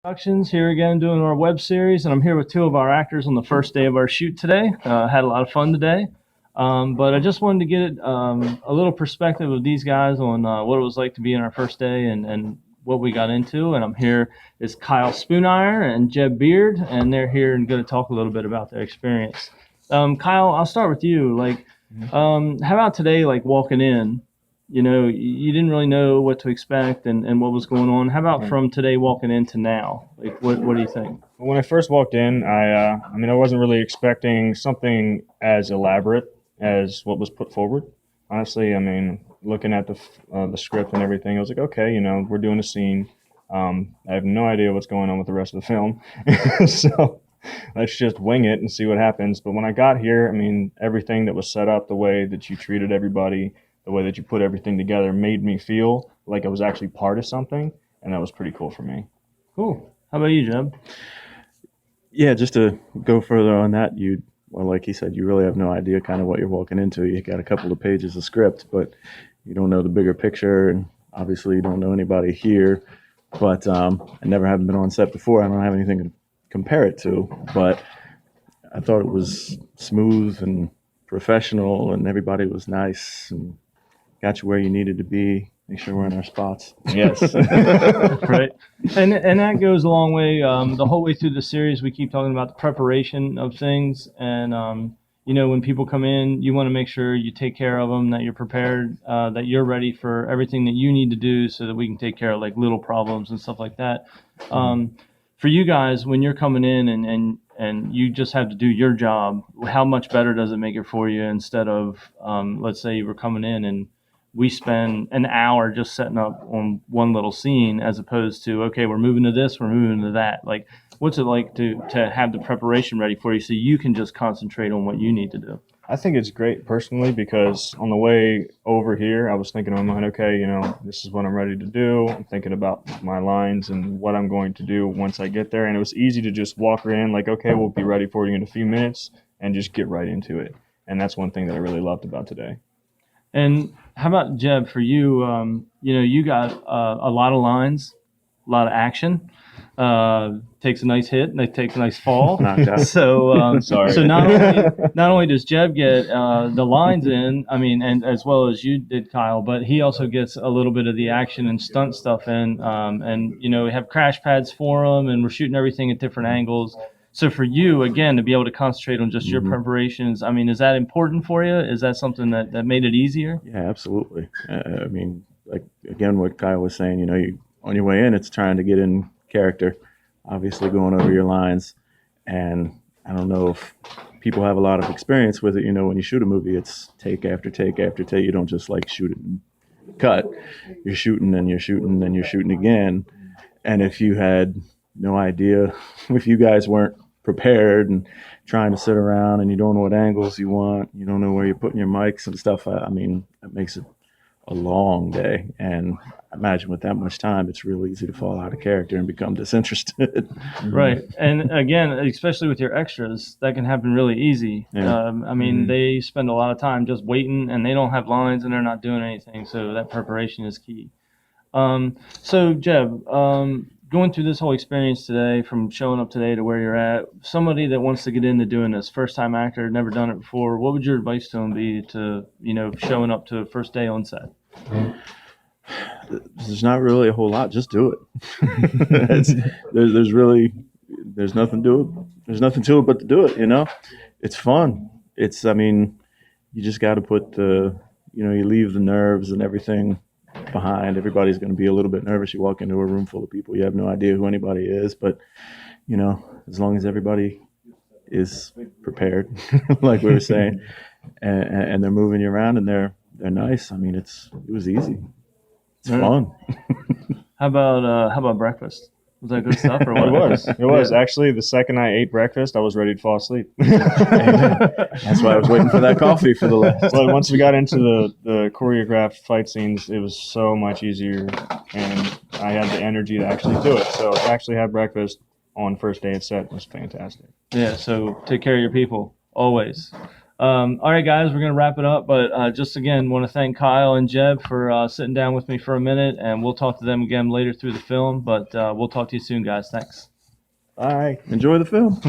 Productions here again doing our web series, and I'm here with two of our actors on the first day of our shoot today. Had a lot of fun today, but I just wanted to get a little perspective of these guys on what it was like to be in our first day and what we got into. And I'm here is Kyle Spoonire and Jeb Beard, and they're here and going to talk a little bit about their experience. Kyle, I'll start with you. How about today? Like walking in, you didn't really know what to expect and what was going on. How about from today walking into now? Like, what do you think? When I first walked in, I wasn't really expecting something as elaborate as what was put forward. Honestly, looking at the script and everything, I was like, okay, we're doing a scene. I have no idea what's going on with the rest of the film, so let's just wing it and see what happens. But when I got here, everything that was set up, the way that you treated everybody, the way that you put everything together made me feel like I was actually part of something, and that was pretty cool for me. Cool. How about you, Jeb? Yeah, just to go further on that, like he said, you really have no idea kind of what you're walking into. You got a couple of pages of script, but you don't know the bigger picture, and obviously you don't know anybody here. But I never have been on set before. I don't have anything to compare it to, but I thought it was smooth and professional, and everybody was nice and got you where you needed to be. Make sure we're in our spots. Yes. Right. And that goes a long way. The whole way through the series, we keep talking about the preparation of things. And, when people come in, you want to make sure you take care of them, that you're prepared, that you're ready for everything that you need to do so that we can take care of like little problems and stuff like that. For you guys, when you're coming in and you just have to do your job, how much better does it make it for you instead of, let's say you were coming in and we spend an hour just setting up on one little scene as opposed to, okay, we're moving to this, we're moving to that. Like, what's it like to have the preparation ready for you so you can just concentrate on what you need to do? I think it's great personally because on the way over here, I was thinking in my mind, okay, this is what I'm ready to do. I'm thinking about my lines and what I'm going to do once I get there. And it was easy to just walk right in like, okay, we'll be ready for you in a few minutes and just get right into it. And that's one thing that I really loved about today. And how about Jeb, for you? You got a lot of lines, a lot of action. Takes a nice hit and they take a nice fall. So, Sorry. So not only does Jeb get the lines in, and as well as you did, Kyle, but he also gets a little bit of the action and stunt stuff in. We have crash pads for him, and we're shooting everything at different angles. So for you, again, to be able to concentrate on just your preparations, is that important for you? Is that something that made it easier? Yeah, absolutely. Like, again, what Kyle was saying, you on your way in, it's trying to get in character, obviously going over your lines. And I don't know if people have a lot of experience with it. When you shoot a movie, it's take after take after take. You don't just like shoot it and cut. You're shooting and you're shooting and you're shooting again. And if you had no idea, if you guys weren't prepared and trying to sit around and you don't know what angles you want, you don't know where you're putting your mics and stuff, it makes it a long day. And I imagine with that much time, it's real easy to fall out of character and become disinterested. Right. And again, especially with your extras, that can happen really easy. Yeah. They spend a lot of time just waiting and they don't have lines and they're not doing anything. So that preparation is key. So Jeb, going through this whole experience today, from showing up today to where you're at, somebody that wants to get into doing this, first time actor, never done it before, what would your advice to them be to, showing up to first day on set? There's not really a whole lot. Just do it. There's nothing to it. There's nothing to it but to do it. It's fun. You just got to put you leave the nerves and everything behind. Everybody's going to be a little bit nervous. You walk into a room full of people, you have no idea who anybody is, but as long as everybody is prepared, like we were saying, and they're moving you around and they're nice. It was easy. It's fun. How about breakfast? Was that good stuff or what? It was. Actually, the second I ate breakfast, I was ready to fall asleep. That's why I was waiting for that coffee for the last. But once we got into the choreographed fight scenes, it was so much easier, and I had the energy to actually do it. So to actually have breakfast on first day of set was fantastic. Yeah, so take care of your people, always. All right, guys, we're gonna wrap it up. But just again, want to thank Kyle and Jeb for sitting down with me for a minute, and we'll talk to them again later through the film. But we'll talk to you soon, guys. Thanks. Bye. Enjoy the film.